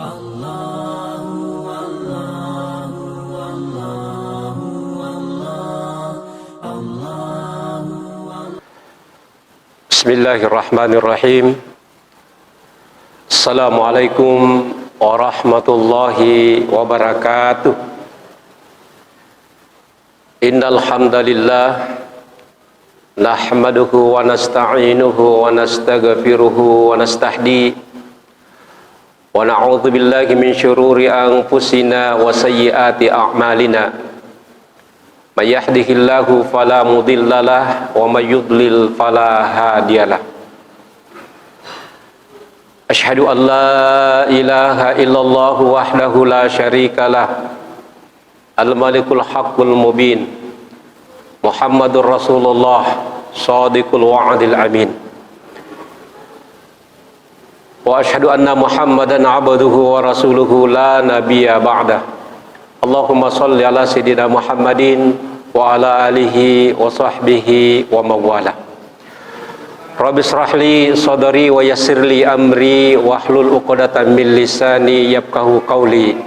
Bismillahirrahmanirrahim. Assalamualaikum warahmatullahi wabarakatuh. Innal hamdalillah nahmaduhu wa nasta'inuhu wa nastaghfiruhu wa nastahdi wa na'udzu billahi min syururi anfusina wa sayyiati a'malina. May yahdihillahu fala mudhillalah wa may yudlil fala hadiyalah. Asyhadu an la ilaha illallah wahdahu la syarikalah al-malikul haqqul mubin. Muhammadur Rasulullah shadiqul wa'dil amin. Wa asyhadu anna Muhammadan abduhu wa rasuluhu la nabiyya ba'dah. Allahumma shalli ala sayyidina Muhammadin wa ala alihi wa sahbihi wa mawala. Rabbi shrah li sadri wa yassir li amri wa hlul 'uqdatam min lisani yafqahu qawli.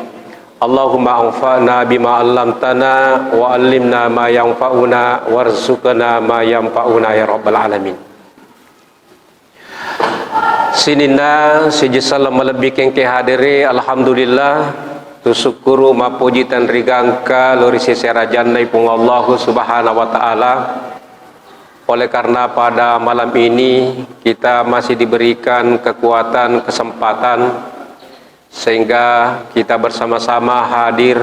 Allahumma anfa'na bima 'allamtana wa 'allimna ma yanfa'una warzuqna ma yanfa'una ya rabbal alamin. Sinina sijisal malebikeng ke hadiri alhamdulillah tusyukuru mapuji tan rigangka lori seserajan naipung Allah subhanahu wa ta'ala. Oleh karena pada malam ini kita masih diberikan kekuatan, kesempatan sehingga kita bersama-sama hadir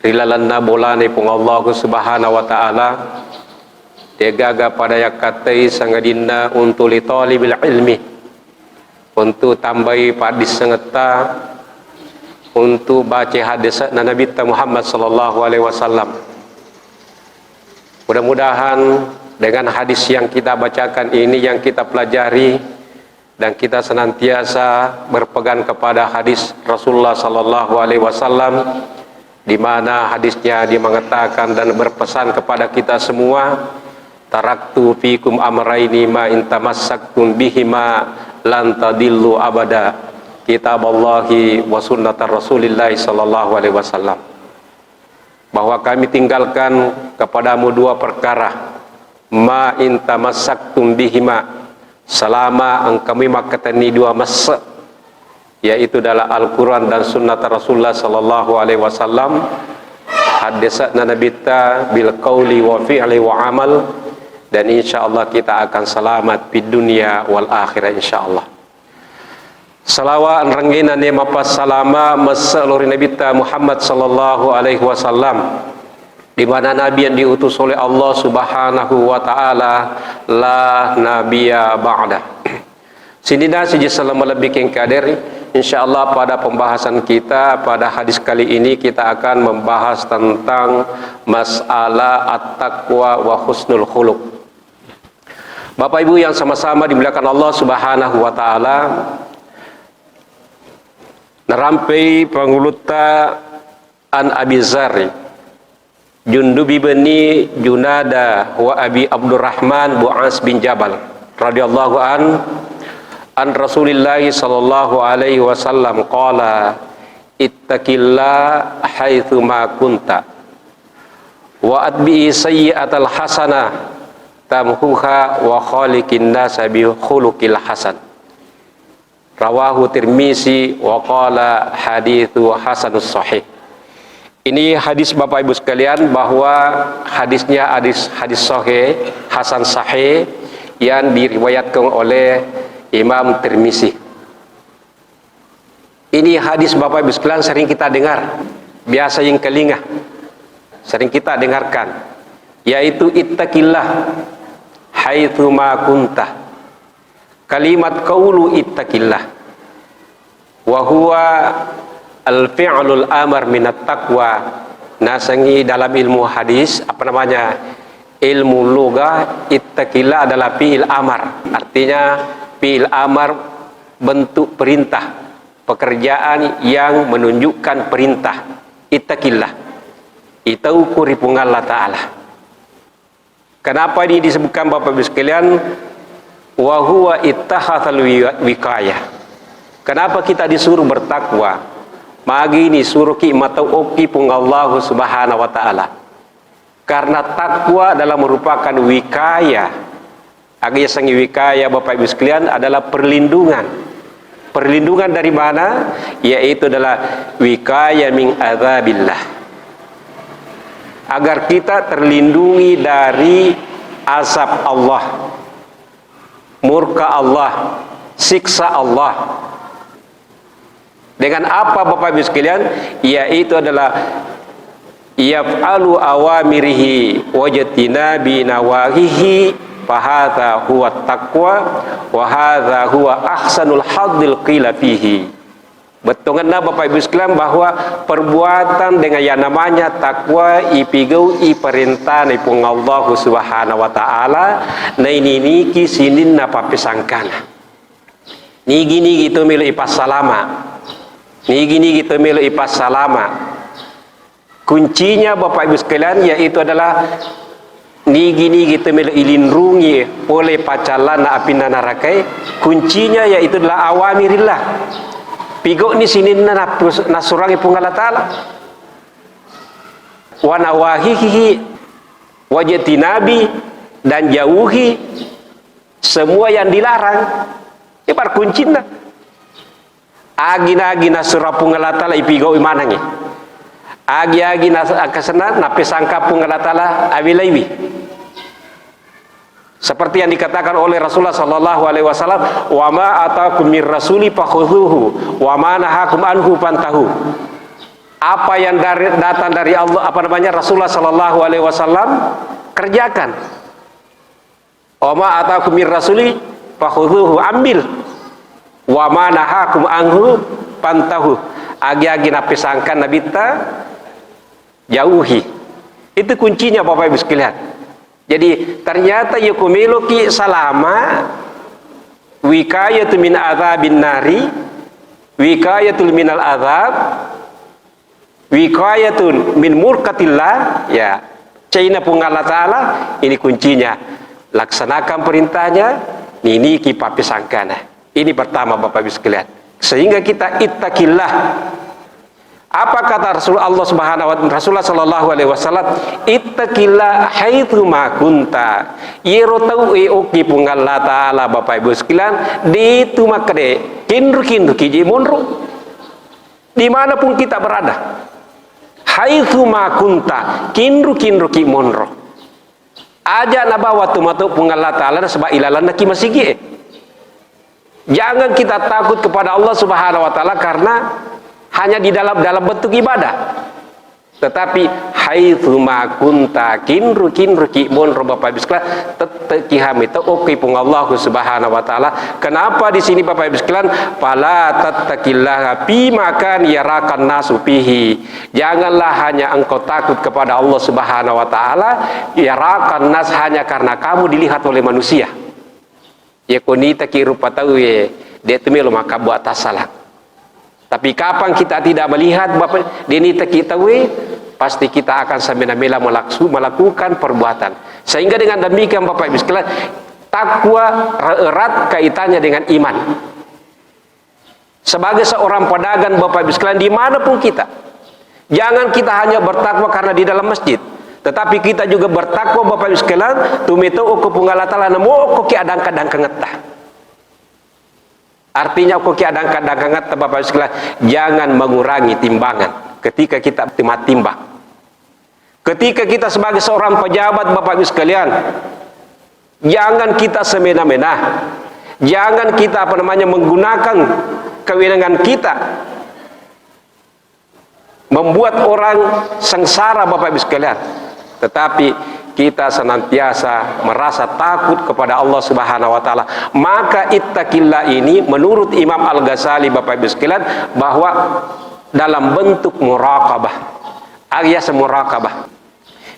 rilalanna bola naipung Allah subhanahu wa ta'ala degaga pada yakatai sangadina untuk li talibil ilmi, untuk tambahi padis sengeta, untuk baca hadis Nabi Muhammad sallallahu alaihi wasallam. Mudah-mudahan dengan hadis yang kita bacakan ini, yang kita pelajari, dan kita senantiasa berpegang kepada hadis Rasulullah sallallahu alaihi wasallam, di mana hadisnya dia mengatakan dan berpesan kepada kita semua, taraktu fikum amraini ma in tamassaktum bihima lan tadillu abada, kitab Allahi wa sunnatar Rasulillahi sallallahu alaihi wasallam. Bahwa kami tinggalkan kepadamu dua perkara, ma in tamassaktum bihima, selama kami makatani dua masa, yaitu adalah Al-Quran dan sunnat Rasulullah sallallahu alaihi wasallam. Hadisna Nabi ta bil qauli wa fi'li wa amal, dan insyaallah kita akan selamat di dunia wal akhirah insyaallah. Salawat rangginan ni mapas salama masaluri Nabi Muhammad sallallahu alaihi wasallam, di mana nabi yang diutus oleh Allah subhanahu wa taala, la nabiyya ba'da. Sinina siji selama lebih kader, insyaallah pada pembahasan kita pada hadis kali ini kita akan membahas tentang masalah at-taqwa wa husnul khuluq. Bapak Ibu yang sama-sama dimuliakan Allah subhanahu wa taala, narampai panguluta an Abi Zar Jundubi bani Junada wa Abi Abdurrahman Bu'as bin Jabal radhiyallahu an Rasulillah sallallahu alaihi wasallam qala ittaqillah haitsu ma kunta wa atbi sayyi'atal hasanah tamhuha wa khaliqin nasa bi khuluqil hasan. Rawahu Tirmizi wa qala hadithu hasanus sahih. Ini hadis Bapak Ibu sekalian, bahwa hadisnya hadis sahih, hasan sahih, yang diriwayatkan oleh Imam Tirmizi. Ini hadis Bapak Ibu sekalian sering kita dengar, biasa yang telinga sering kita dengarkan, yaitu ittaqillah haitsu ma kunta. Kalimat qaulu ittaqillah wa huwa al-fi'lul amar minat taqwa. Nasangi dalam ilmu hadis, ilmu lugah, ittaqillah adalah fi'il amar, artinya fi'il amar bentuk perintah, pekerjaan yang menunjukkan perintah. Ittaqillah itu kuripung Allah Ta'ala. Kenapa ini disebutkan Bapak Ibu sekalian? Wa huwa ittahathal wiqayah. Kenapa kita disuruh bertakwa? Magi ini suruh ki matau oki pung Allah Subhanahu wa taala. Karena takwa adalah merupakan wikaya. Agi sangi wikaya Bapak Ibu sekalian adalah perlindungan. Perlindungan dari mana? Yaitu adalah wikaya min adzabillah. Agar kita terlindungi dari azab Allah, murka Allah, siksa Allah. Dengan apa Bapak Ibu sekalian? Yaitu adalah yaf'alu awamirihi wajtina binawahihi fahadha huwa taqwa wa hadha huwa ahsanul haddil qila fihi. Betulnya Bapak Ibu sekalian bahwa perbuatan dengan yang namanya takwa ipigau iperintah ni pung Allah Subhanahu wa taala na ini niki sinin na papisangkana. Ni gini gitu milu ipas salama. Ni gini gitu milu ipas salama. Kuncinya Bapak Ibu sekalian yaitu adalah ni gini gitu milu ilindungi oleh pacalan na api narakai. Kuncinya yaitu adalah awamirillah. Pigo ni sinin na nasurangi pung Allah Ta'ala. Wa nawahihi wajati nabi dan jauhi semua yang dilarang. Ibar kuncinya. Agina surah pung Allah Ta'ala ipigo imanangi. Agi nakasana napisangka pung Allah Ta'ala abilaiwi. Seperti yang dikatakan oleh Rasulullah sallallahu alaihi wasallam, "Wa ma atakum mir rasuli fakhudhuhu wa ma nahakum anhu fantahu." Apa yang datang dari Allah, Rasulullah sallallahu alaihi wasallam, kerjakan. "Wa ma atakum mir rasuli fakhudhuhu", ambil. "Wa ma nahakum anhu fantahu", agi-agi napisangkan nabi ta jauhi. Itu kuncinya Bapak Ibu sekalian. Jadi ternyata yukumiluki salama wikayatu min adzabin nari, wikayatul minal adzab, wikayatun min murkatillah, ya. Cina pun Allah Ta'ala, ini kuncinya. Laksanakan perintahnya, ini kipapisangkana. Ini pertama Bapak Ibu sekalian. Sehingga kita ittaqillah. Apa kata Rasulullah Subhanahu wa taala, Rasulullah sallallahu alaihi wasallam, ittaqillah haitsu ma kunta. Yero tau oki pung Allah Taala Bapak Ibu sekalian, di itu makade kinru kiji monro. Dimanapun kita berada. Haitsu ma kunta, kinru ki monro. Aja na bawa tu matu pung Allah Taala sebab ilalan ki masigi. Jangan kita takut kepada Allah Subhanahu wa taala karena hanya di dalam bentuk ibadah. Tetapi haitsu ma kunta kinru ki mon Bapak Ibu sekalian teteki hamita oke pung Allah Subhanahu wa taala. Kenapa di sini Bapak Ibu sekalian fala tattaqillaha fi makan yarakan nasu fihi. Janganlah hanya engkau takut kepada Allah Subhanahu wa taala yarakan nas hanya karena kamu dilihat oleh manusia. Ya kunita kirupa tahu ye dia temelo maka buat salah. Tapi kapan kita tidak melihat Bapak dini kita pasti kita akan semena-mena melakukan perbuatan. Sehingga dengan demikian Bapak Ibu sekalian, takwa erat kaitannya dengan iman. Sebagai seorang pedagang Bapak Ibu sekalian dimanapun kita, jangan kita hanya bertakwa karena di dalam masjid, tetapi kita juga bertakwa Bapak Ibu sekalian tumito uku punggala tala namo uku ki adang kadang kengetah. Artinya kok kiadang kadang-kadang Bapak Ibu sekalian, jangan mengurangi timbangan ketika kita timbang. Ketika kita sebagai seorang pejabat Bapak Ibu sekalian, jangan kita semena-mena. Jangan kita menggunakan kewenangan kita membuat orang sengsara Bapak Ibu sekalian. Tetapi kita senantiasa merasa takut kepada Allah Subhanahu wa taala. Maka ittaqillah ini menurut Imam Al-Ghazali Bapak Ibu sekalian bahwa dalam bentuk muraqabah. Alias muraqabah.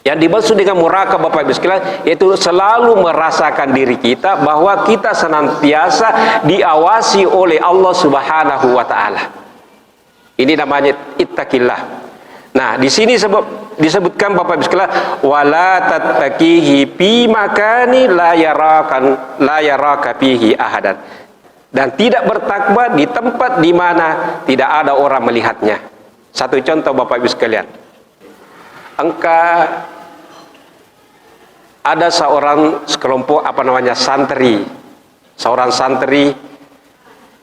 Yang dimaksud dengan muraqabah Bapak Ibu sekalian yaitu selalu merasakan diri kita bahwa kita senantiasa diawasi oleh Allah Subhanahu wa taala. Ini namanya ittaqillah. Nah, di sini disebutkan Bapak Ibu sekalian wala tattaqihi fi makani la yaraka fihi ahadan. dan tidak bertakwa di tempat di mana tidak ada orang melihatnya. Satu contoh Bapak Ibu sekalian, ada sekelompok santri, seorang santri.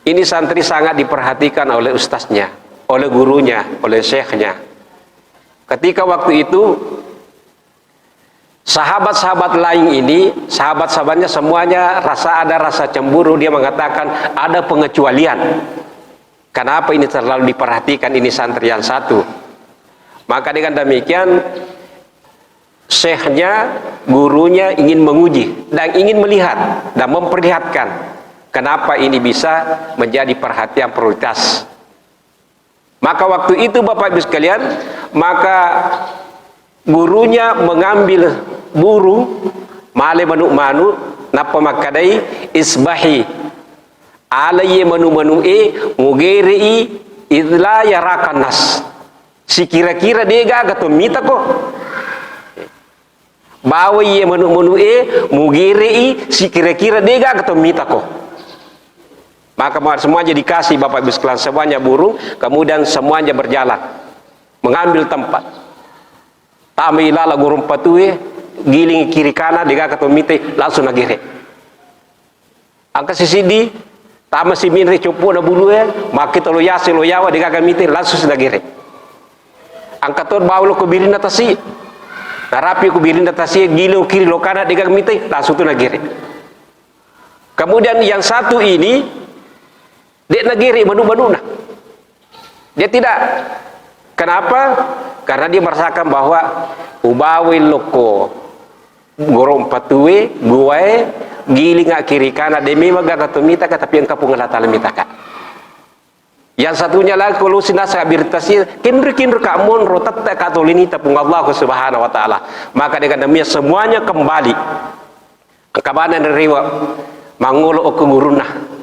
Ini santri sangat diperhatikan oleh ustaznya, oleh gurunya, oleh syekhnya. Ketika waktu itu sahabat-sahabat lain ini, sahabat-sahabatnya semuanya ada rasa cemburu. Dia mengatakan ada pengecualian. Kenapa ini terlalu diperhatikan ini santri yang satu? Maka dengan demikian syekhnya, gurunya ingin menguji dan ingin melihat dan memperlihatkan kenapa ini bisa menjadi perhatian prioritas. Maka waktu itu Bapak Ibu sekalian, maka gurunya mengambil burung male manu napa makadai isbahi alayhi manu mugeri idla yarakan nas. Si kira-kira dia gaga to mita ko bawa ye manu mugeri si kira-kira dia gaga to mita ko. Maka semuanya dikasih Bapak Ibu sekalian, semuanya burung, kemudian semuanya berjalan mengambil tempat. Tamilala gurung patue giling kiri kanan diga katomite langsung nagire. Angka sisidi tama si minri cupu na bulue makita lo yase lo yawa diga kamite langsung nagire. Angka tor bawlo ko birinda tasi. Narapi ko birinda tasi giling kiri lo kanan diga kamite langsung tu nagire. Kemudian yang satu ini dia nagiri manu-manuna. Dia tidak. Kenapa? Karena dia merasakan bahwa ubawi loko gorong patue gue giling kiri kanan demi magatumita ka tapi engkau pengelata lemita ka. Yang satunya lagi kalau sinasa birtasi kinru ka mon rotat ka tolinita pung Allah Subhanahu wa taala. Maka dengan demikian semuanya kembali. Kabana neriwa mangulo o kuguruna.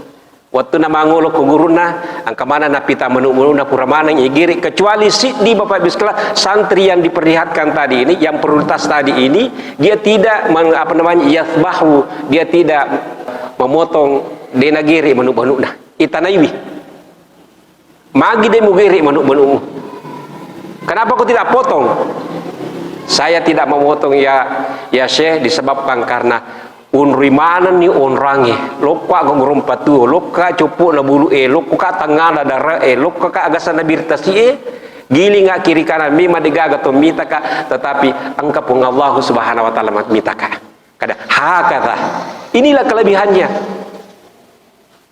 Waktu na mangulo ko guruna ang kamana na pita menu-menu na puramana igiri kecuali di Bapak Ibu sekalian santri yang diperlihatkan tadi ini, yang prioritas tadi ini, dia tidak yasbahu, dia tidak memotong denagiri menu-menu na itanaiwi magi de mugiri menu-menu. Kenapa aku tidak potong? Saya tidak memotong ya Syekh disebabkan karena unrimanan ni onrangi lokka gongrom patu lokka cupu na bulu lokka tangala dara lokka ka agasan na birtasi giling kiri kanan mima digaga to mitaka tetapi angka pun Allah Subhanahu wa taala mitaka kada hakata. Inilah kelebihannya.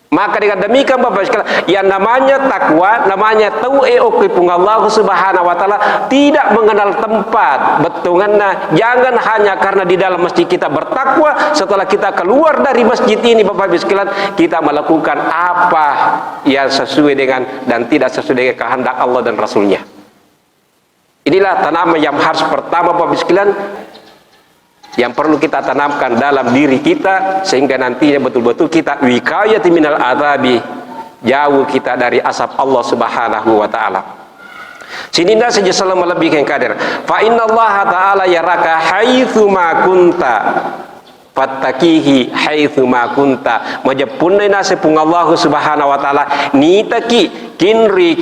Maka dengan demikian Bapak sekalian, yang namanya takwa, namanya tahu pun Allah Subhanahu wa taala tidak mengenal tempat. Betunganna jangan hanya karena di dalam masjid kita bertakwa, setelah kita keluar dari masjid ini Bapak Ibu sekalian, kita melakukan apa yang sesuai dengan dan tidak sesuai dengan kehendak Allah dan Rasulnya. Inilah tanaman yang harus pertama Bapak Ibu sekalian yang perlu kita tanamkan dalam diri kita sehingga nantinya betul-betul kita wikayati minal adzabi, jauh kita dari asap Allah Subhanahu wa taala. Sininda saja selama lebih yang kader. Fa inna Allah taala yaraka haitsu ma kunta fattakihi haitsu ma kunta. Majapunna nasipung Allah Subhanahu wa taala nitaki kinri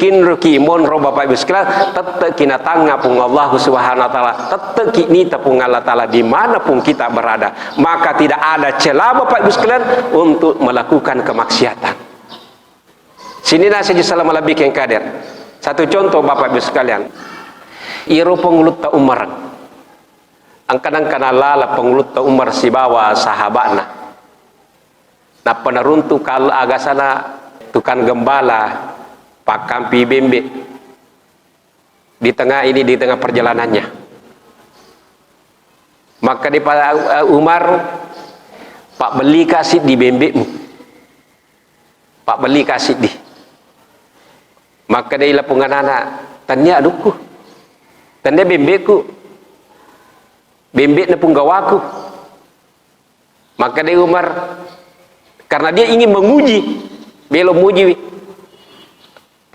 mon ro Bapak Ibu sekalian tetep kina tanga pung Allah Subhanahu wa taala tetep kini tepung Allah taala dimanapun kita berada, maka tidak ada celah Bapak Ibu sekalian untuk melakukan kemaksiatan. Sini saja selama lebih yang kader. Satu contoh Bapak Ibu sekalian, iro pengulut ta Umar angkadang kanalala pengulut ta Umar si bawa sahabatna na penaruntu kal agasana tukang gembala pakampi bembe di tengah perjalanannya. Maka di Umar, Pak beli kasih di bembemu, Pak beli kasih di. Maka dia lapungan anak tanya aduku, tanya bembeku, bembe na punggawaku. Maka dia Umar karena dia ingin menguji, belum muji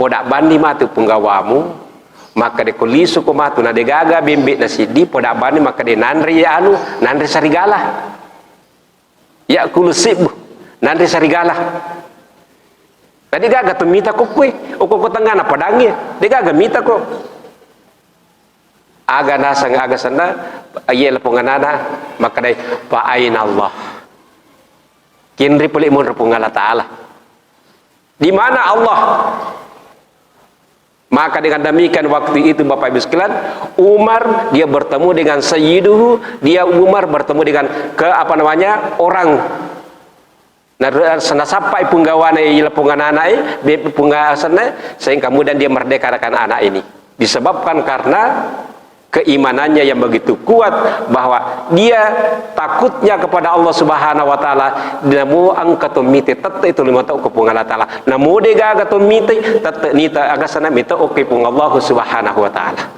podak bandi matu penggawamu maka de kolisu ko matu na de gaga bembe na sidi podak bandi maka de nandri ya nandri sarigala ya kulusib nandri sarigala Tadi gaga tu mita ko kue, o ko tengah na padangi, dia gaga mita ko. Aga nasang aga sana, ayel punganana, maka dai pa aina Allah. Kinri puli mun repungala taala. Di mana Allah? Maka dengan demikian waktu itu Bapak Ibu sekalian, Umar dia bertemu dengan sayyiduhu, dia Umar bertemu dengan orang. Nah, sana sampai punggawana ila punganana pungasana sehingga kemudian dia merdekakan anak ini. Disebabkan karena keimanannya yang begitu kuat bahwa dia takutnya kepada Allah Subhanahu wa taala. Namu angkatu mite tatta itu lima tau kepung Allah taala. Namu dega agatu mite tatta nita agasana mite oke pung Allah Subhanahu wa taala.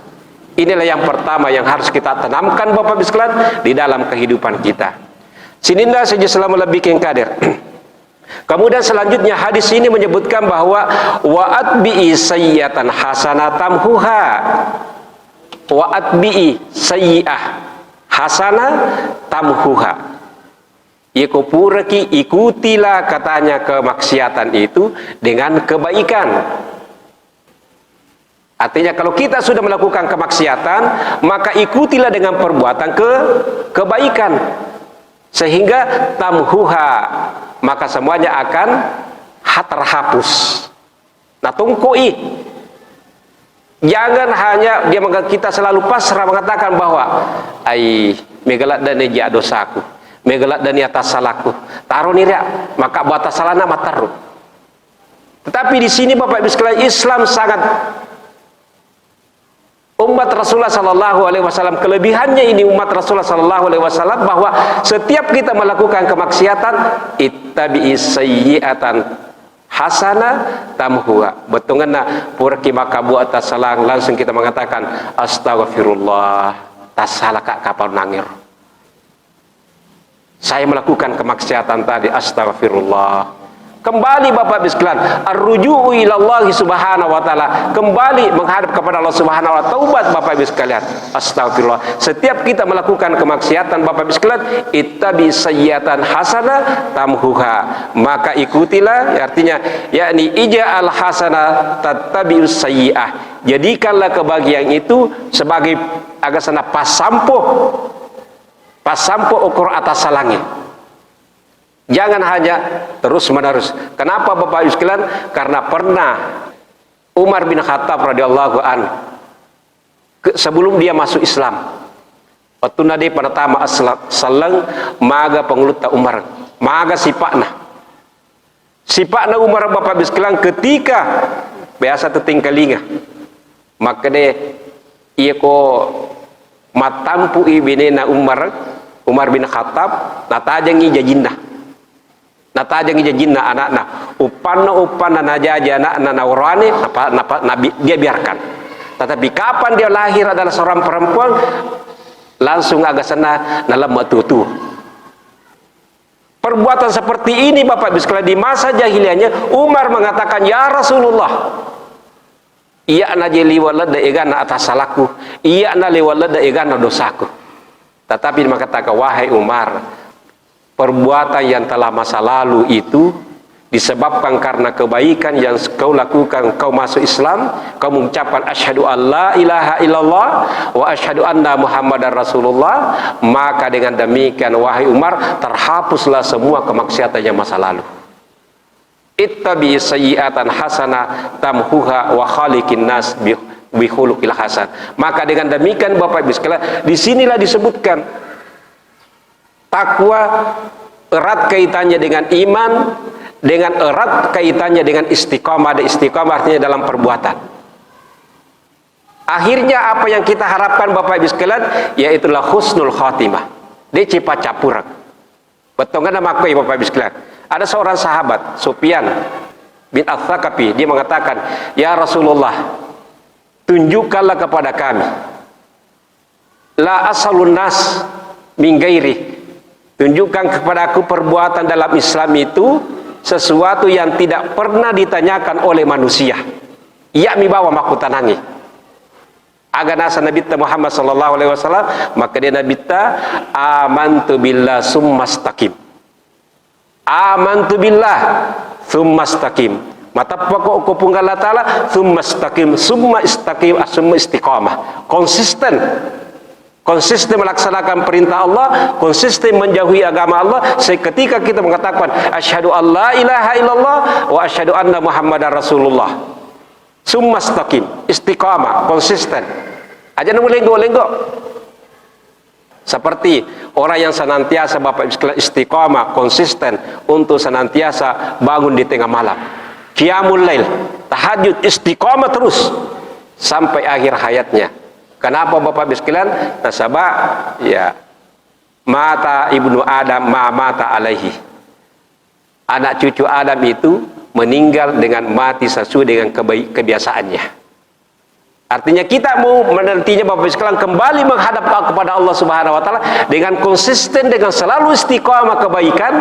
Inilah yang pertama yang harus kita tanamkan Bapak Ibu sekalian di dalam kehidupan kita. Sininda saja selama lebih kadir. Kemudian selanjutnya hadis ini menyebutkan bahwa wa'atbi'i sayyatan hasanatam huha. Wa'atbi'i sayyi'ah hasana tamhuha. Ikutilah katanya kemaksiatan itu dengan kebaikan. Artinya kalau kita sudah melakukan kemaksiatan, maka ikutilah dengan perbuatan kebaikan. Sehingga tamhuha, maka semuanya akan terhapus. Nah, tungkui. Jangan hanya kita selalu pasrah mengatakan bahwa megalat dan ja dosaku, megalat dan atas salahku. Taruh niria, maka batas salahna mataru. Tetapi di sini Bapak Ibu sekalian, Islam sangat umat Rasulullah sallallahu alaihi wasallam, kelebihannya ini umat Rasulullah sallallahu alaihi wasallam bahwa setiap kita melakukan kemaksiatan, ittabi'i sayyi'atan hasana tamhuha. Betulna purki maka buat tasalang langsung kita mengatakan astaghfirullah, tasalaka kapal nangir. Saya melakukan kemaksiatan tadi, astaghfirullah. Kembali Bapak Ibu sekalian, ar-ruju'u ilallahi subhanahu wa ta'ala, kembali menghadap kepada Allah subhanahu wa ta'ala, taubat Bapak Ibu sekalian, astagfirullah. Setiap kita melakukan kemaksiatan Bapak Ibu sekalian, ittabi sayyatan hasana tamhuha, maka ikutilah, artinya yakni ija'al hasana tattabi'us sayyi'ah, jadikanlah kebahagiaan itu sebagai agasana pasampo ukur atas salangnya. Jangan hanya terus menerus. Kenapa Bapak Ibu sekalian? Karena pernah Umar bin Khattab radhiyallahu an sebelum dia masuk Islam, waktu nadi pertama salang maga pengulut Umar, maga sipakna Umar Bapak Ibu sekalian ketika biasa tetingkalinga, maka dia ko matampu ibinena Umar bin Khattab natajangi jajinna. Natajang ijajinna anak-anak upanna najaja anak-anak naurani nabi dia biarkan. Tetapi kapan dia lahir adalah seorang perempuan, langsung agak sana dalam matutu. Perbuatan seperti ini Bapak Ibu sekalian di masa jahiliyahnya, Umar mengatakan, ya Rasulullah, iya na jeli walada egana atas salahku, iya na lewalada egana dosaku. Tetapi dia mengatakan, wahai Umar, perbuatan yang telah masa lalu itu disebabkan karena kebaikan yang kau lakukan, kau masuk Islam, kau mengucapkan asyhadu alla ilaha illallah wa asyhadu anna muhammadar rasulullah, maka dengan demikian wahai Umar, terhapuslah semua kemaksiatan yang masa lalu. Ittabi sayyi'atan hasana tamhuha wa khaliqin nas bi khuluqil hasan. Maka dengan demikian Bapak Ibu sekalian, disinilah disebutkan takwa erat kaitannya dengan iman, dengan erat kaitannya dengan istiqomah. Dan istiqomah artinya dalam perbuatan. Akhirnya apa yang kita harapkan Bapak Ibu sekalian, yaitulah husnul khatimah. Dia cepat capurak. Betul kan nama aku ya Bapak Ibu sekalian? Ada seorang sahabat, Sufyan bin Ats-Tsaqafi, dia mengatakan, ya Rasulullah, tunjukkanlah kepada kami la asalun nas min ghairi. Tunjukkan kepada aku perbuatan dalam Islam itu sesuatu yang tidak pernah ditanyakan oleh manusia. Ia mi bawa maku tanangi. Agak nasa Nabi Muhammad sallallahu alaihi wasallam, maka dia Nabi amantu billah summastaqim. Amantu billah summastaqim. Mata pokok kupung Allah Ta'ala, summa istiqamah. Konsisten melaksanakan perintah Allah, konsisten menjauhi agama Allah. Seketika kita mengatakan asyhadu an la ilaha illallah wa asyhadu anna muhammadar rasulullah, summa istiqamah, konsisten. Aja nunggu lenggok-lenggok. Seperti orang yang senantiasa Bapak Ibu istiqamah, konsisten untuk senantiasa bangun di tengah malam, qiyamul lail, tahajud, istiqamah terus sampai akhir hayatnya. Kenapa Bapak Ibu sekalian? Nasabah ya, mata ibnu Adam ma mata alaihi. Anak cucu Adam itu meninggal dengan mati sesuai dengan kebiasaannya. Artinya kita mau menantinya Bapak Ibu sekalian kembali menghadap kepada Allah Subhanahu wa taala dengan konsisten, dengan selalu istiqamah kebaikan,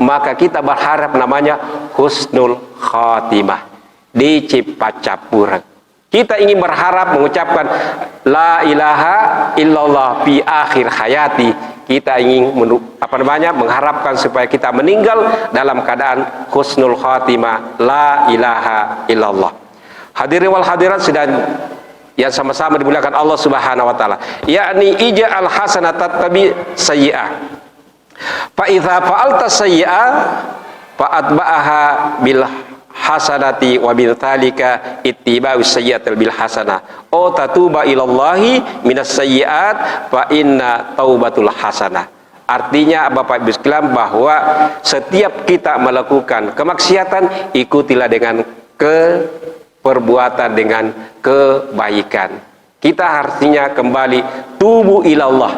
maka kita berharap namanya husnul khatimah, dicipacapura. Kita ingin berharap mengucapkan la ilaha illallah fi akhir hayati. Kita ingin mengharapkan supaya kita meninggal dalam keadaan husnul khatimah, la ilaha illallah. Hadirin wal hadirat sedang yang sama-sama dimuliakan Allah Subhanahu wa taala, yakni ija'al hasanata tabi sayyi'ah. Fa idza fa'alta sayyi'ah fa atba'aha bil hasanati wa bil thalika ittiba'u sayyi'atil bil hasanah o tatuba ilallahi minas sayyi'at fa inna taubatul hasanah. Artinya Bapak Ibu sekalian bahwa setiap kita melakukan kemaksiatan, ikutilah dengan perbuatan dengan kebaikan. Kita harusnya kembali tubu ilallah,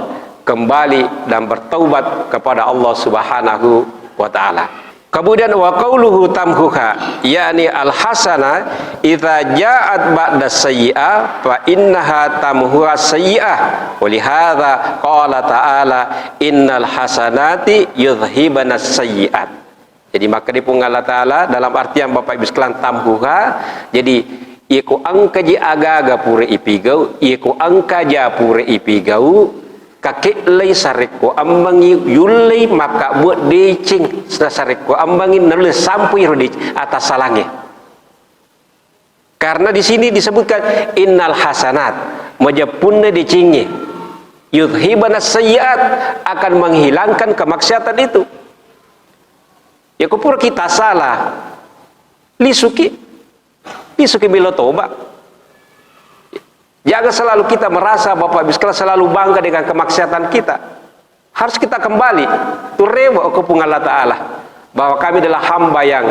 kembali dan bertaubat kepada Allah Subhanahu wa taala. Kemudian wa qauluhu tamhuha, yakni al hasana idza ja'at ba'da sayyi'ah fa innaha tamhuha sayyi'ah. Wa lihadza qala ta'ala innal hasanati yudhhibana sayyi'at. Jadi maka dipun Allah Ta'ala dalam artian Bapak Ibu sekalian tamhuha, jadi iku angka ji aga-aga pure ipigau, iku angka ja pure ipigau, kakek lay sareko ambangi yulay maka buat decing sareko ambangi nulis sampai di atas salangnya. Karena di sini disebutkan innal hasanat majapunna decingnya, yudhibana sayyiat, akan menghilangkan kemaksiatan itu. Ya kupur kita salah, lisuki bila tobat. Jangan selalu kita merasa Bapak Ibu sekalian selalu bangga dengan kemaksiatan kita. Harus kita kembali turewa kepada Allah Ta'ala bahwa kami adalah hamba yang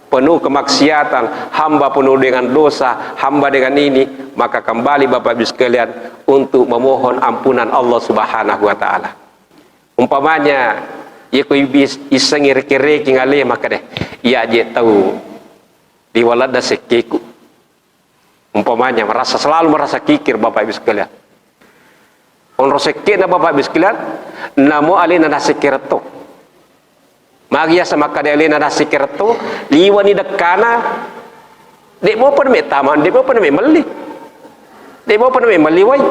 penuh kemaksiatan, hamba penuh dengan dosa, hamba dengan ini. Maka kembali Bapak Ibu sekalian untuk memohon ampunan Allah Subhanahu wa taala. Umpamanya iku iseng reki-reki ngalih maka deh ia je tahu diwalada sekeku. Umpamanya selalu merasa kikir Bapak Ibu sekalian. On rosekena Bapak Ibu sekalian, namo alina nasikirto. Magia sama kada alina nasikirto, liwani dekana. Dek mo pa me taman, dek mo pa me mali. Dek mo pa me maliway.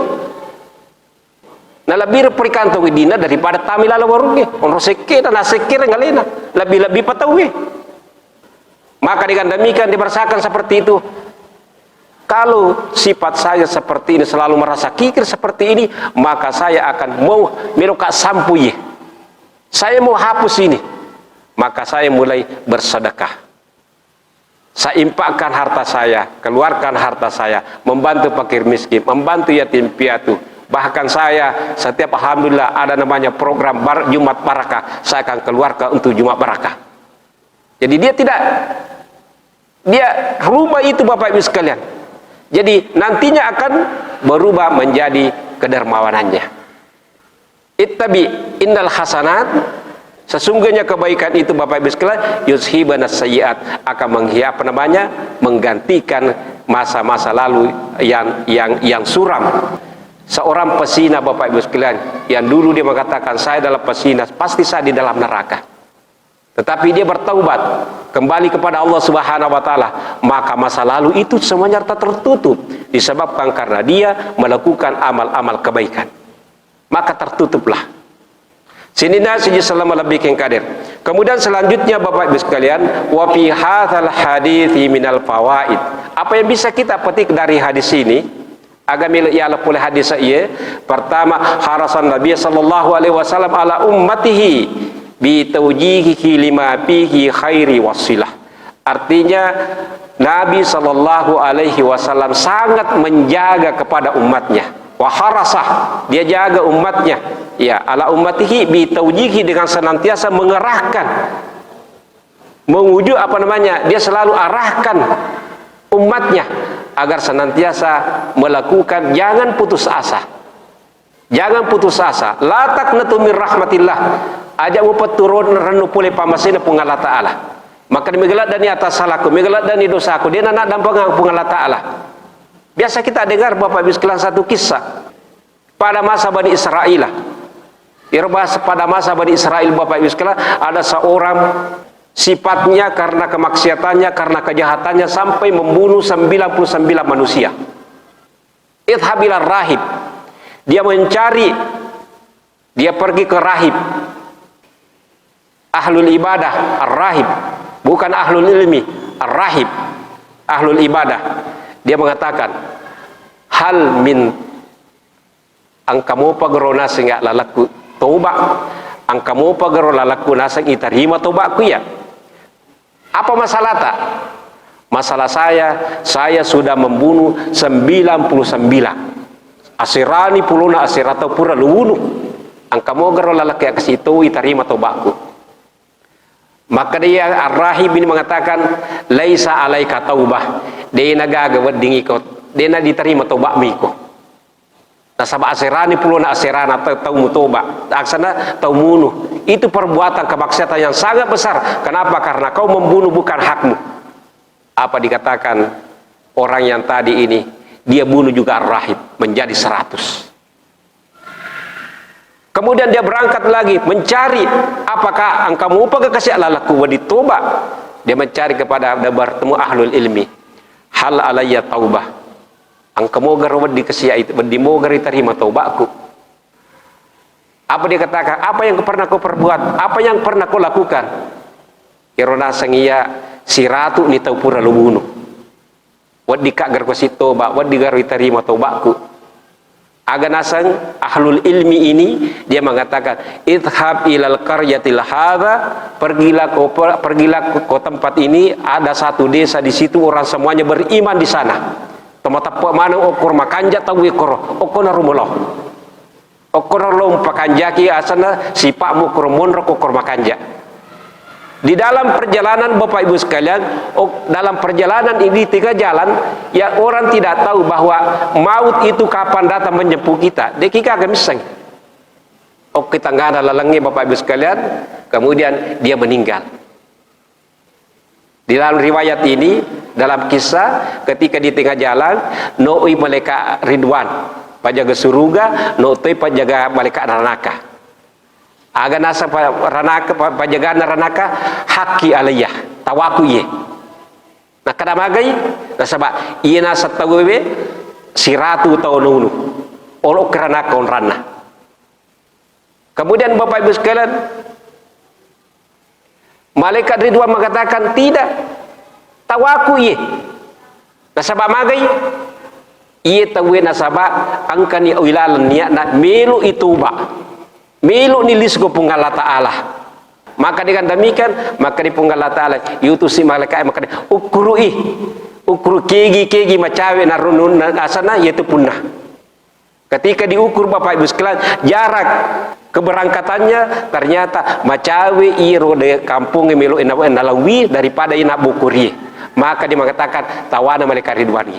Na lebih perikantong dina daripada tamilala warungnya. On rosekena nasikir ngalina, lebih patawi. Maka dengan demikian diberasakan seperti itu. Kalau sifat saya seperti ini, selalu merasa kikir seperti ini, maka saya akan mau meruka sampui. Saya mau hapus ini. Maka saya mulai bersedekah. Saya impakkan harta saya, keluarkan harta saya, membantu fakir miskin, membantu yatim piatu. Bahkan saya setiap alhamdulillah ada namanya program Jumat Barakah, saya akan keluarkan untuk Jumat Barakah. Jadi dia rumah itu Bapak Ibu sekalian. Jadi nantinya akan berubah menjadi kedermawanannya. Ittabi innal hasanat, sesungguhnya kebaikan itu Bapak Ibu sekalian, yuzhibana sayyiat, akan menggantikan masa-masa lalu yang suram. Seorang pesina Bapak Ibu sekalian yang dulu dia mengatakan saya adalah pesina, pasti saya di dalam neraka. Tetapi dia bertaubat kembali kepada Allah Subhanahu wa taala, maka masa lalu itu semuanya tertutup disebabkan karena dia melakukan amal-amal kebaikan. Maka tertutuplah. Sinina siji selama lebih kadir. Kemudian selanjutnya Bapak Ibu sekalian, wa fi hadzal hadithi minal fawaid. Apa yang bisa kita petik dari hadis ini? Agama ialah pula hadis ieu. Pertama, harasan Nabi sallallahu alaihi wasallam ala ummatihi bi tawjihihi lima fihi khairi wasilah. Artinya Nabi sallallahu alaihi wasallam sangat menjaga kepada umatnya. Wa harasah, dia jaga umatnya, ya, ala ummatihi bi tawjihi, dengan senantiasa mengerahkan, menguju dia selalu arahkan umatnya agar senantiasa melakukan, jangan putus asa. Jangan putus asa. La taqnatu min rahmatillah. Aja upat turun renu pule pamasina pung Allah Taala. Maka migelat dani atas salahku, migelat dani dosaku, dia nak dampangan pung Allah Taala. Biasa kita dengar Bapak Ibu sekalian satu kisah pada masa Bani Israel. Pada masa Bani Israel Bapak Ibu sekalian, ada seorang sifatnya karena kemaksiatannya, karena kejahatannya sampai membunuh 99 manusia. Idhabilar rahib. Dia mencari, dia pergi ke rahib. Ahlul ibadah, ar-rahib. Bukan ahlul ilmi, ar-rahib. Ahlul ibadah. Dia mengatakan, hal min angkamu pagerona sehingga lalaku toba, angkamu pagerona lalaku nasang itarima tobaku ya. Apa masalah tak? Masalah saya sudah membunuh 99. Asirani puluna asirata pura luwunu. Angkamu gerona lalaki akasitu itarima tobaku. Maka dia ar-rahib ini mengatakan, laisa alaika taubah. Dia nagaga wedding ikut, dia na diterima tobat miko. Nasaba asirani puluna asirana tau mutoba, aksana tau munuh. Itu perbuatan kemaksiatan yang sangat besar. Kenapa? Karena kau membunuh bukan hakmu. Apa dikatakan orang yang tadi ini, dia bunuh juga ar-rahib menjadi 100. Kemudian dia berangkat lagi mencari, apakah engkau upah kasih lalaku wa ditoba. Dia mencari kepada, dia bertemu ahlul ilmi. Hal alayya taubah. Engkau mau garwad dikasih itu, mau gari terima taubaku. Apa dia katakan? Apa yang pernah kau perbuat? Apa yang pernah kau lakukan? Kirona sangia si ratu ni tau pura lu bunuh. Wad dikak gar ko si toba, wad digar terima taubaku. Aganasang ahlul ilmi ini dia mengatakan, idhab ilal qaryatil hadza, pergilah ke tempat ini, ada satu desa di situ orang semuanya beriman di sana. Tempat mana okor makanja tahu ekor okor rumuloh. Okor lom pakanjaki asana sipakmu kurmonro okor makanja. Di dalam perjalanan Bapak Ibu sekalian, dalam perjalanan ini 3 jalan, ya orang tidak tahu bahwa maut itu kapan datang menjemput kita. Dekika agak misang. Kita nggak ada lalangnya Bapak Ibu sekalian, kemudian dia meninggal. Di dalam riwayat ini, dalam kisah ketika di tengah jalan, no'i malaikat Ridwan, pajaga surga, no'i pajaga malaikat neraka. Aga nasa ranaka pajagaan ranaka haki alayah tawaku ye. Nah kadamagai nasaba ieu nasa tawewe siratu taununu olok ranaka on ranna. Kemudian Bapak Ibu sekalian, malaikat Ridwan mengatakan tidak, tawaku ye. Nasaba magai ieu tawe nasaba angkani wilalan niat melu ituba. Milu nilis ko pung Allah Ta'ala. Maka dengan demikian, maka di pung Allah Ta'ala yutusi malaikat maka ukuru kegi macawe narunun asana yaitu punah. Ketika diukur Bapak Ibu sekalian jarak keberangkatannya, ternyata macawe iro de kampung milu enalawi daripada ina bukuri. Maka dia mengatakan tawana malaikat Ridwan.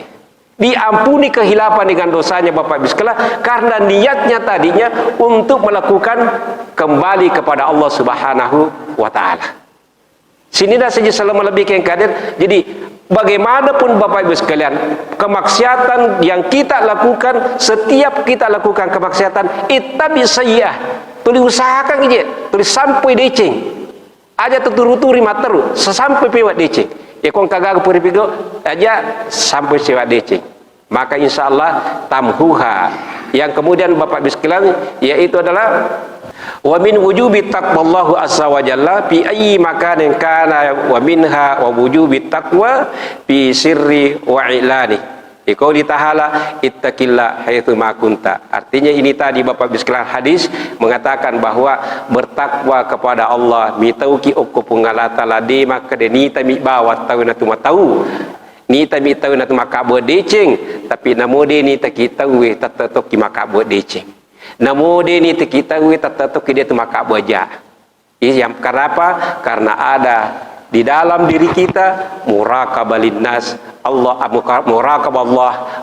Diampuni kehilapan dengan dosanya Bapak Ibu sekalian, karena niatnya tadinya untuk melakukan kembali kepada Allah Subhanahu wa Ta'ala. Sini dah saja selama lebih yang kadir. Jadi bagaimanapun Bapak Ibu sekalian, kemaksiatan yang kita lakukan, setiap kita lakukan kemaksiatan, ittabi sayyi'ah, tuli usahakan aja, tuli sampai deceng aja tuturi materu sesampai pewat deceng. Ya kong kagak puripigo aja sampai sewa deceng. Maka insya Allah tamhuha. Yang kemudian Bapak Ibu sekalian, yaitu adalah Wa min wujubi taqwallahu azza wa jalla fi ayyi makanin kana wa minha wa wujubi taqwa fi sirri wa ilani. Iqouli ta'ala ittaqillah haitsu ma kunta. Artinya ini tadi Bapak sekalian hadis mengatakan bahwa bertakwa kepada Allah mitauki okko pungalata lade maka deni tami bawat tahu na tumatau. Ni tami tahu na tumakabu deceng tapi namode ni takitahu tatatok ki makabu deceng. Namode ni takitahu tatatok ki dia tumakabu aja. Yang kenapa? Karena ada di dalam diri kita muraqabalin nas, muraqab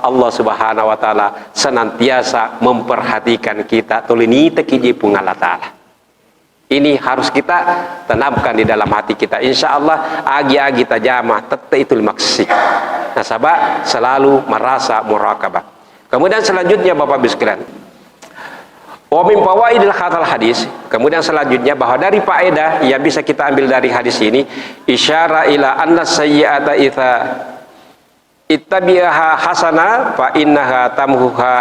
Allah Subhanahu wa taala senantiasa memperhatikan kita tolini tekiji pungala taala. Ini harus kita tanamkan di dalam hati kita. Insyaallah agi-agi tajamah tete itu maksud. Nasabah selalu merasa muraqabah. Kemudian selanjutnya Bapak sekalian, wa min fawaidil hadis, kemudian selanjutnya bahwa dari faedah yang bisa kita ambil dari hadis ini, isyara ila anna sayyi'ata idza ittabi'aha hasana fa innaha tamhuha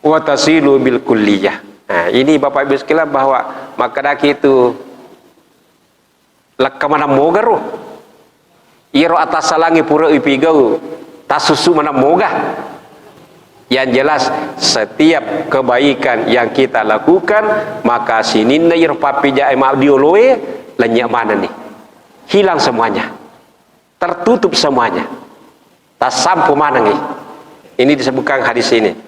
wa tasilu bil kulliyah. Nah, ini Bapak Ibu sekalian bahwa makadaki itu lakamana mogaru iro atas salangi pura ipigau tasusu mana moga. Yang jelas setiap kebaikan yang kita lakukan maka sininna irpapija emak dioloe lenyak mana nih, hilang semuanya, tertutup semuanya, tak sampu mana nih. Ini disebutkan hadis ini.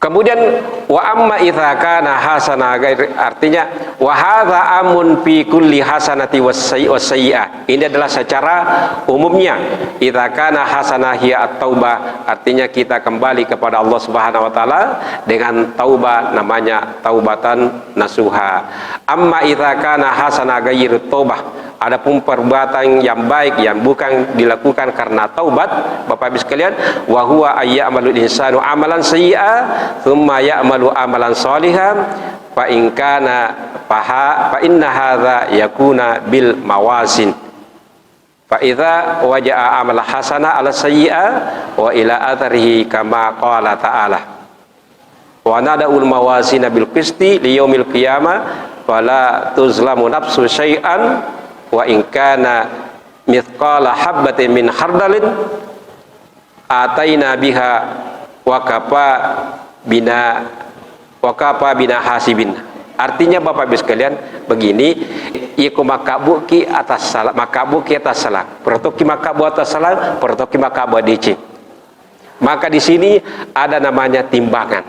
Kemudian wa amma idza kana hasana, artinya wa hadza amun fi kulli hasanati wasayyi'ah. Ini adalah secara umumnya. Idza kana hasanah hiya at-taubah, artinya kita kembali kepada Allah Subhanahu wa taala dengan taubah, namanya taubatan nasuha. Amma idza kana hasanah ghairu taubah, adapun perbuatan yang baik yang bukan dilakukan karena taubat, Bapak Ibu sekalian, wa huwa ayya'malul insanu amalan sayyi'a thumma ya'malu amalan sholihan fa in kana fa inna hadza yakuna bil mawazin fa idza waja'a amal hasana ala sayyi'a wa ila atharihi kama qala ta'ala wa nada'ul mawazina bil qisti li yaumil qiyamah fala tuzlamu nafsu syai'an wa in kana mithqala habbatin min khardalin ataina biha wa kafa bina hasibin. Artinya Bapak Ibu sekalian begini, iku makabuki atas salah, makabuki atas salah, pertoki makabu atas salah, pertoki makabu dici. Maka di sini ada namanya timbangan,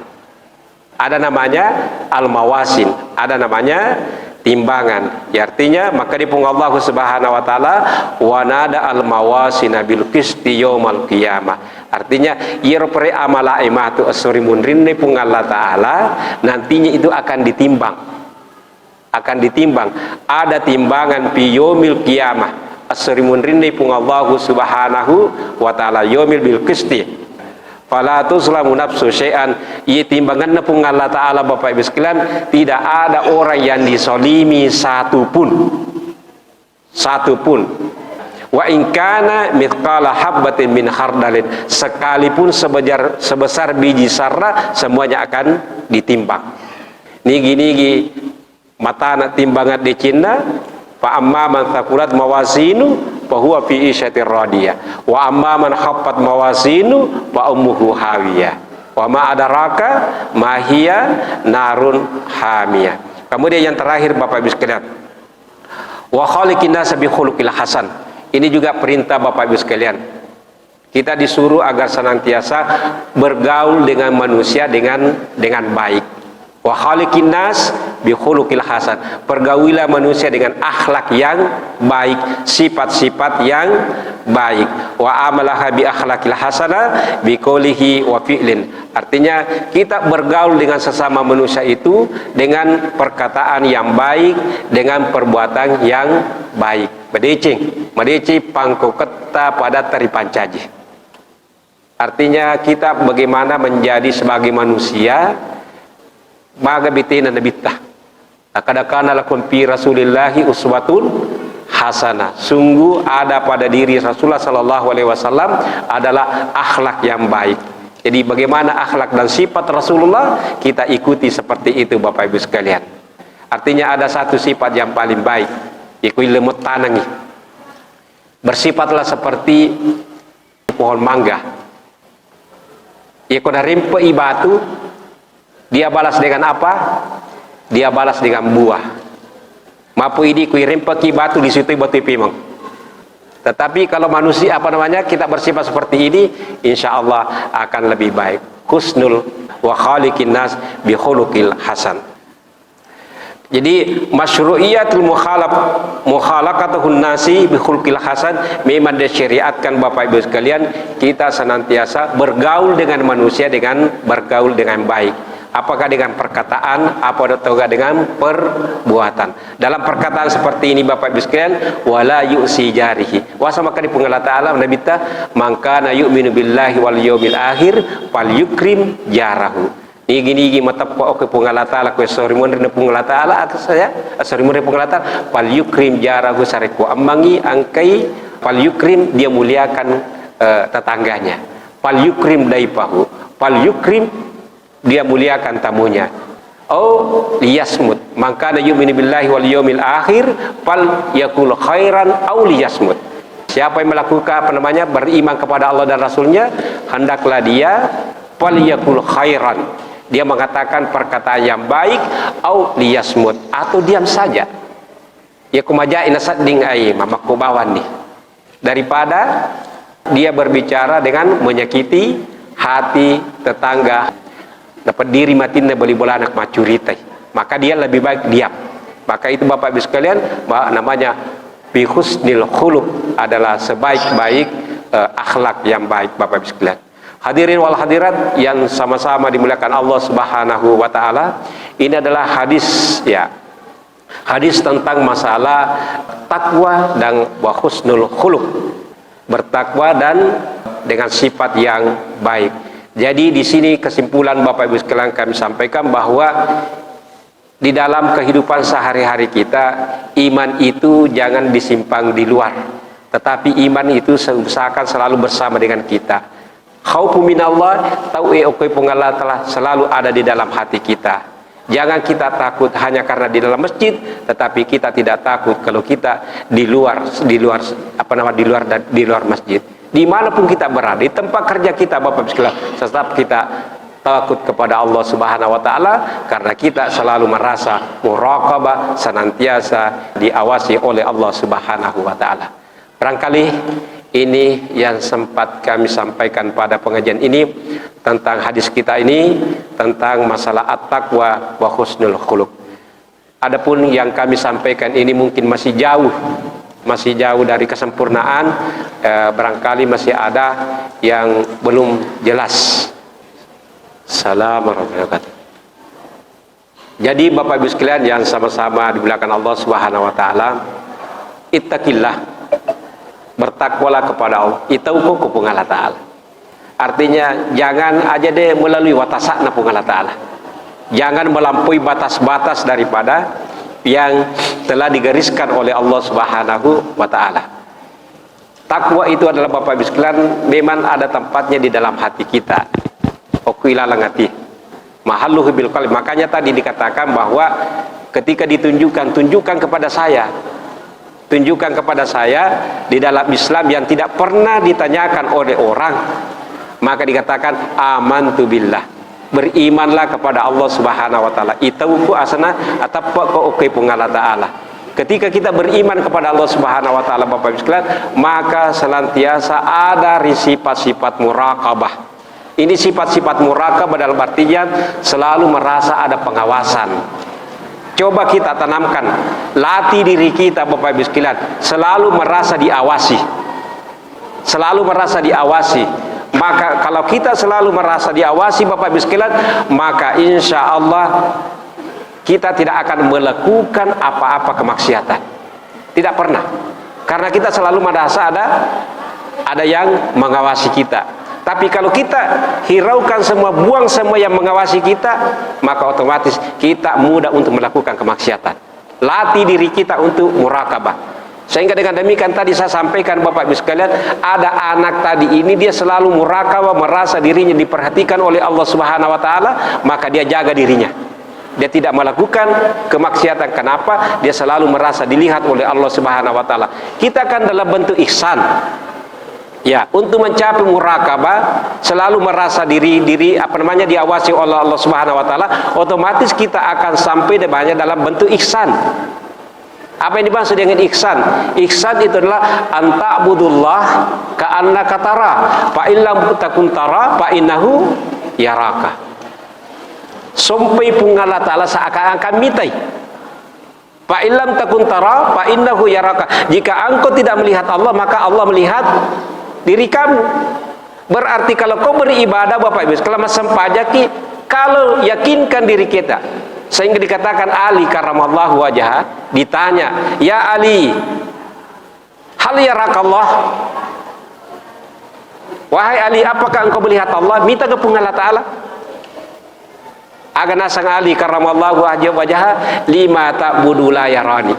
ada namanya al-mawasin, ada namanya timbangan. Ya, artinya maka dipung Allah Subhanahu wa taala wa nada al-mawasina bil qisti yaumal qiyamah. Artinya irpre amala imatu asurimun rinne pung Allah taala nantinya itu akan ditimbang. Akan ditimbang. Ada timbangan fi yaumil qiyamah. Asurimun rinne pung Allah Subhanahu wa taala yaumil bil qisti. Fala tuzlamu nafsu syai'an. Ia timbangan pun Allah Ta'ala Bapak Ibu sekalian, tidak ada orang yang disolimi satupun. Wa in kana mithqala habbatin min khardalin, sekalipun sebesar biji sarra semuanya akan ditimbang. Nigi mata nak timbangan di Cina, fa amma man thaqulat mawazinu fa huwa fi isyatir radiyah wa amma man khaffat mawazinu fa ummuhu hawiyah wa ma adraka ma hiya narun hamiyah. Kemudian yang terakhir Bapak Ibu sekalian, wa khaliqin nas bi khuluqil hasan. Ini juga perintah Bapak Ibu sekalian. Kita disuruh agar senantiasa bergaul dengan manusia dengan baik. Wa khaliqin nas bi khuluqil hasan. Pergaulilah manusia dengan akhlak yang baik, sifat-sifat yang baik. Wa amalaha bi akhlaqil hasanah bi qoulihi wa fi'lin. Artinya kita bergaul dengan sesama manusia itu dengan perkataan yang baik, dengan perbuatan yang baik. Medeci pangko keta pada tari pancaji. Artinya kita bagaimana menjadi sebagai manusia baga bitina nabitah. Akadakana lakum fi Rasulillahi uswatun hasanah. Sungguh ada pada diri Rasulullah sallallahu alaihi wasallam adalah akhlak yang baik. Jadi bagaimana akhlak dan sifat Rasulullah, kita ikuti seperti itu Bapak Ibu sekalian. Artinya ada satu sifat yang paling baik, yaitu lemut tanangi. Bersifatlah seperti pohon mangga. Ya kena rimpe batu, dia balas dengan apa? Dia balas dengan buah. Mapu ini kui rimpe ki batu di situ batu pimang. Tetapi kalau manusia kita bersifat seperti ini, insya Allah akan lebih baik. Husnul wa khaliqin nas bi khuluqil hasan. Jadi masyru'iyatul mukhalaqatuhun nasi bi khuluqil hasan memang disyariatkan Bapak Ibu sekalian, kita senantiasa bergaul dengan manusia dengan bergaul dengan baik. Apakah dengan perkataan, atau dengan perbuatan. Dalam perkataan seperti ini Bapak Ibu sekalian, wala yu'si jarihi. Wa sama kali Allah Ta'ala menabita, mangkana yu'minu billahi wal yawmil akhir fal yukrim jarahu. Gini matap ko okay Allah Ta'ala ko sorry mo rin Allah Ta'ala atas saya sorry mo rin Allah Ta'ala fal yukrim jarahu sareku amangi angkai fal yukrim, dia muliakan tetangganya. Fal yukrim daipahu, fal yukrim, dia muliakan tamunya. Oh liyasmut, maka yu'minu billahi wal yawmil akhir fal yakul khairan aw liyasmut. Siapa yang melakukan beriman kepada Allah dan Rasulnya, hendaklah dia fal yakul khairan, dia mengatakan perkataan yang baik, aw liyasmut, atau diam saja. Ya kumaja inasad ding ai mamaku bawan nih, daripada dia berbicara dengan menyakiti hati tetangga. Dapat diri matinnya beli bola anak macuritai, maka dia lebih baik diam. Maka itu Bapak Ibu sekalian, namanya bi husnil khuluq, adalah sebaik-baik akhlak yang baik Bapak Ibu sekalian. Hadirin wal hadirat yang sama-sama dimuliakan Allah Subhanahu wa taala, ini adalah hadis ya. Hadis tentang masalah takwa dan wa husnul khuluq. Bertakwa dan dengan sifat yang baik. Jadi di sini kesimpulan Bapak Ibu sekalian kami sampaikan bahwa di dalam kehidupan sehari-hari kita, iman itu jangan disimpang di luar, tetapi iman itu usahakan selalu bersama dengan kita. Khaufu minallah, tahu Allah telah selalu ada di dalam hati kita. Jangan kita takut hanya karena di dalam masjid, tetapi kita tidak takut kalau kita di luar masjid. Dimanapun kita berada, di tempat kerja kita Bapak Ibu sekalian, tetap kita takut kepada Allah Subhanahu wa taala, karena kita selalu merasa muraqabah, senantiasa diawasi oleh Allah Subhanahu wa taala. Barangkali ini yang sempat kami sampaikan pada pengajian ini tentang hadis kita ini, tentang masalah at-taqwa wa husnul khuluq. Adapun yang kami sampaikan ini mungkin masih jauh dari kesempurnaan, barangkali masih ada yang belum jelas. Assalamualaikum warahmatullahi wabarakatuh. Jadi Bapak Ibu sekalian yang sama-sama dimuliakan Allah Subhanahu wa taala, ittaqillah, bertakwalah kepada Allah, itauku kupung Allah taala. Artinya jangan aja deh melalui watasakna pung Allah taala. Jangan melampaui batas-batas daripada yang telah digariskan oleh Allah Subhanahu wa taala. Takwa itu adalah Bapak Ibu sekalian memang ada tempatnya di dalam hati kita. Oqilalangati mahalluhu bil qalbi. Makanya tadi dikatakan bahwa ketika tunjukkan kepada saya. Tunjukkan kepada saya di dalam Islam yang tidak pernah ditanyakan oleh orang. Maka dikatakan amantu billah. Berimanlah kepada Allah Subhanahu wa taala. Itauku asana atappa ko oke Allah taala. Ketika kita beriman kepada Allah Subhanahu wa taala Bapak Ibu sekalian, maka senantiasa ada sifat-sifat muraqabah. Ini sifat-sifat muraqabah dalam artian selalu merasa ada pengawasan. Coba kita tanamkan, latih diri kita Bapak Ibu sekalian, selalu merasa diawasi. Selalu merasa diawasi. Maka kalau kita selalu merasa diawasi Bapak Ibu sekalian, maka insya Allah kita tidak akan melakukan apa-apa kemaksiatan. Tidak pernah. Karena kita selalu merasa ada yang mengawasi kita. Tapi kalau kita hiraukan semua, buang semua yang mengawasi kita, maka otomatis kita mudah untuk melakukan kemaksiatan. Latih diri kita untuk muraqabah. Sehingga dengan demikian tadi saya sampaikan Bapak Ibu sekalian, ada anak tadi ini dia selalu murakabah, merasa dirinya diperhatikan oleh Allah Subhanahu wa taala, maka dia jaga dirinya. Dia tidak melakukan kemaksiatan. Kenapa? Dia selalu merasa dilihat oleh Allah Subhanahu wa taala. Kita kan dalam bentuk ihsan. Ya, untuk mencapai murakabah selalu merasa diri diawasi oleh Allah Subhanahu wa taala, otomatis kita akan sampai dalam bentuk ihsan. Apa yang dimaksud dengan ihsan? Ihsan itu adalah anta'budullah ka'annaka tara, fa illam takun tara fa innahu yaraka. Sampai pun Allah Ta'ala seakan-akan mitai. Fa illam takun tara fa innahu yaraka. Jika engkau tidak melihat Allah, maka Allah melihat diri kamu. Berarti kalau kau beribadah Bapak Ibu, kalau masam pajaki, kalau yakinkan diri kita, sehingga dikatakan Ali karamallahu wajah, ditanya, ya Ali, hal yarakallah, wahai Ali, apakah engkau melihat Allah? Minta kepada Allah Ta'ala. Agana sang Ali karamallahu wajah, lima ta'budu la yarani.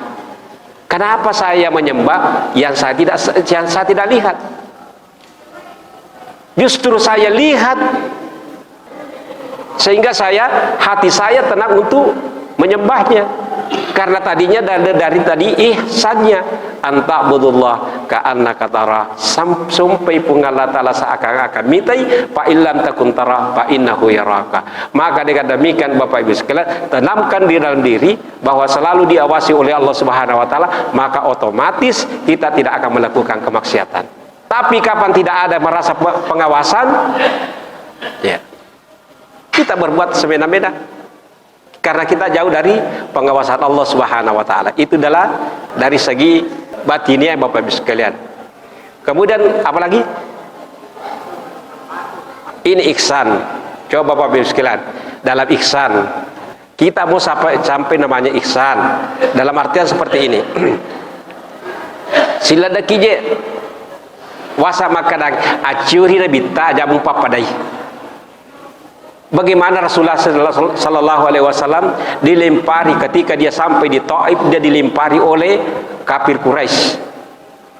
Kenapa saya menyembah yang saya tidak lihat? Justru saya lihat, sehingga hati saya tenang untuk menyembahnya. Karena tadinya dari tadi ihsannya, anta'budullah ka'annaka tara, sampai pun Allah Ta'ala seakan-akan mitai, fa illam takun tara fa innahu yaraka. Maka dengan demikian Bapak Ibu sekalian, tanamkan di dalam diri bahwa selalu diawasi oleh Allah Subhanahu wa taala, maka otomatis kita tidak akan melakukan kemaksiatan. Tapi kapan tidak ada merasa pengawasan, ya, kita berbuat semena-mena karena kita jauh dari pengawasan Allah Subhanahu wa taala. Itu adalah dari segi batinnya Bapak Ibu sekalian. Kemudian apalagi? Ini ihsan. Coba Bapak Ibu sekalian, dalam ihsan kita mau sampai namanya ihsan dalam artian seperti ini. Siladaki je wasa makadang acuri bita jamu papadai. Bagaimana Rasulullah sallallahu alaihi wasallam dilempari ketika dia sampai di Taif, dia dilempari oleh kafir Quraisy.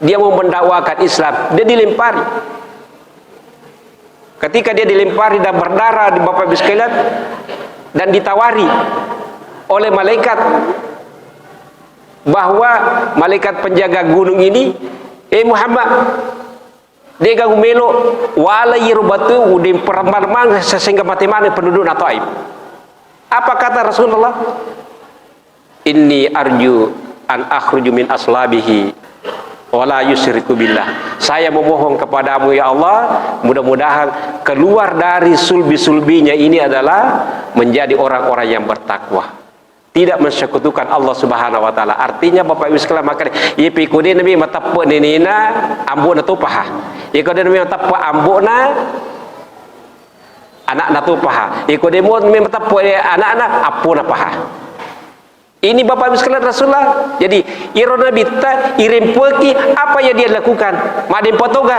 Dia mau mendakwakan Islam, dia dilempari. Ketika dia dilempari dan berdarah di Bapak Ibu sekalian, dan ditawari oleh malaikat bahwa malaikat penjaga gunung ini, Muhammad, dia gagu melo wala yirubatu udim perman sehingga mati mana penduduk Taif. Apa kata Rasulullah? Inni arju an akhruju min aslabihi wala yusyriku billah. Saya memohon kepadamu ya Allah, mudah-mudahan keluar dari sulbi-sulbinya ini adalah menjadi orang-orang yang bertakwa, tidak mensekutukan Allah Subhanahu wa taala. Artinya Bapak Ibu sekalian, maka yepikode nabi matappo nenena ambona tupaha. Yekode nabi matappo ambona anak tupaha. Yekode mo nabi matappo anak-anak apuna paha. Ini Bapak Ibu sekalian Rasulullah. Jadi irona bitta irempuki, apa yang dia lakukan? Madem potoga.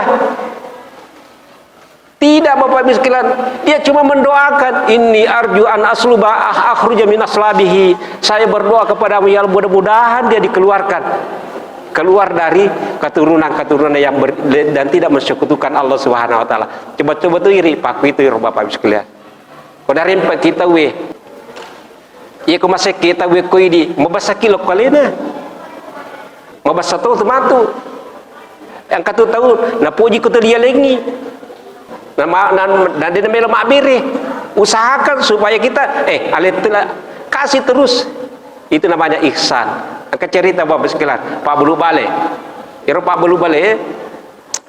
Tidak Bapak Ibu sekalian, dia cuma mendoakan, inni arju an asluba akhruja min aslabihi. Saya berdoa kepadamu ya mudah-mudahan dia dikeluarkan, keluar dari keturunan-keturunan yang dan tidak mensekutukan Allah Subhanahu wa taala. Coba-coba tuh iri paku itu Bapak Ibu sekalian. Kau dari kita we. Ia ko masih kita we ko idi, mabasa kilo kalena. Mabasa to tematu. Yang katu tahu na puji ko to dia lengi. Dan dia melo makbiri, usahakan supaya kita kasih terus. Itu namanya ihsan. Angkat cerita Bapak sekalian, Pak Bulu Bale. Iro Pak Bulu Bale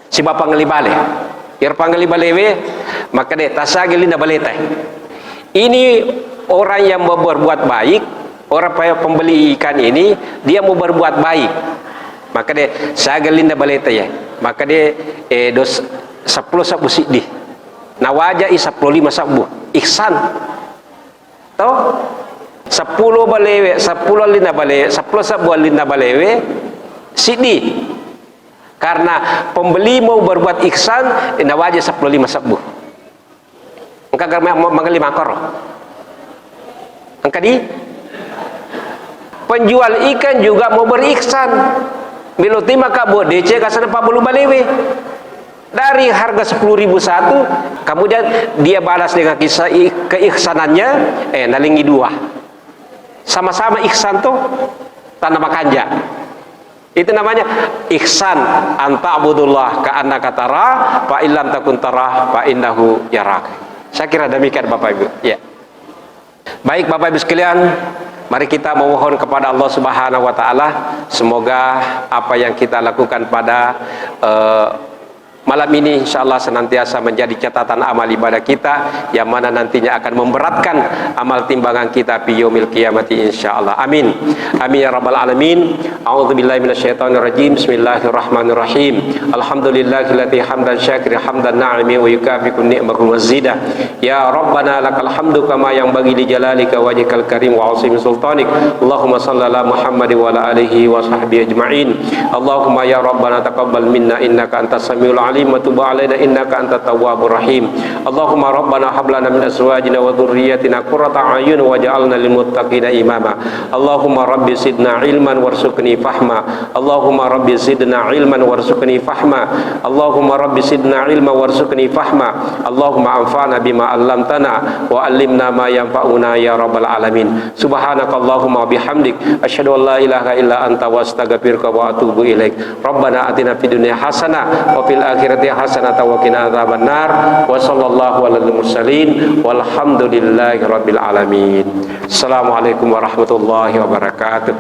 si Bapak ngeli bale. Iro panggeli bale we, maka dia tasagili na baleta. Ini orang yang mau berbuat baik, orang pembeli ikan ini dia mau berbuat baik. Maka dia sageli na baleta ya. Maka dia dos 10 sabu sidih nawaja i 15 sabu ihsan to 10 balewe 10 lina balewe 10 sabu lina balewe sidih, karena pembeli mau berbuat ihsan nawaja 15 sabu engka mangali makor engka di penjual ikan juga mau berihsan Biluti maka buat DC kasana 40 balewe. Dari harga 10.000 satu, kemudian dia balas dengan kisah keihsanannya, nalingi 2. Sama-sama ihsan tuh tanpa makanja. Itu namanya ihsan, anta'budullah ka'annaka tarah, fa illam takun tarah fa innahu yarak. Saya kira demikian Bapak Ibu. Ya. Baik Bapak Ibu sekalian, mari kita memohon kepada Allah Subhanahu wa taala semoga apa yang kita lakukan pada malam ini insyaallah senantiasa menjadi catatan amal ibadah kita yang mana nantinya akan memberatkan amal timbangan kita fi yaumil qiyamati insyaallah. Amin. Amin ya rabbal alamin. A'udzubillahi minasyaitonir rajim. Bismillahirrahmanirrahim. Alhamdulillahilladzi hamdan syakira hamdan na'imi wa yukafiku ni'mahu wazida. Ya rabbana lakal hamdu kama yang bagi li jalalika wajhikal karim wa 'azimi sultanik. Allahumma shalli ala Muhammad wa ala alihi wa sahbihi ajma'in. Allahumma ya rabbana taqabbal minna innaka antas samiul wa tub alaina innaka antat tawwabur rahim. Allahumma rabbana hab lana min azwajina wa dhurriyyatina qurrata a'yun waj'alna lil muttaqina imama. Allahumma rabbi zidna ilman warzuqni fahma. Allahumma rabbi zidna ilman warzuqni fahma. Allahumma rabbi zidna ilman warzuqni fahma. Allahumma anfa'na bima 'allamtana wa 'allimna ma yanfa'una ya rabbal alamin. Subhanakallahumma bihamdik asyhadu an la ilaha illa anta wa astaghfiruka wa atubu ilaik. Rabbana atina fid dunya hasanah wa fil akhirati hasanatan wa qina adzabannar. Wa sallallahu alal mursalin walhamdulillahi rabbil alamin. Assalamualaikum warahmatullahi wabarakatuh.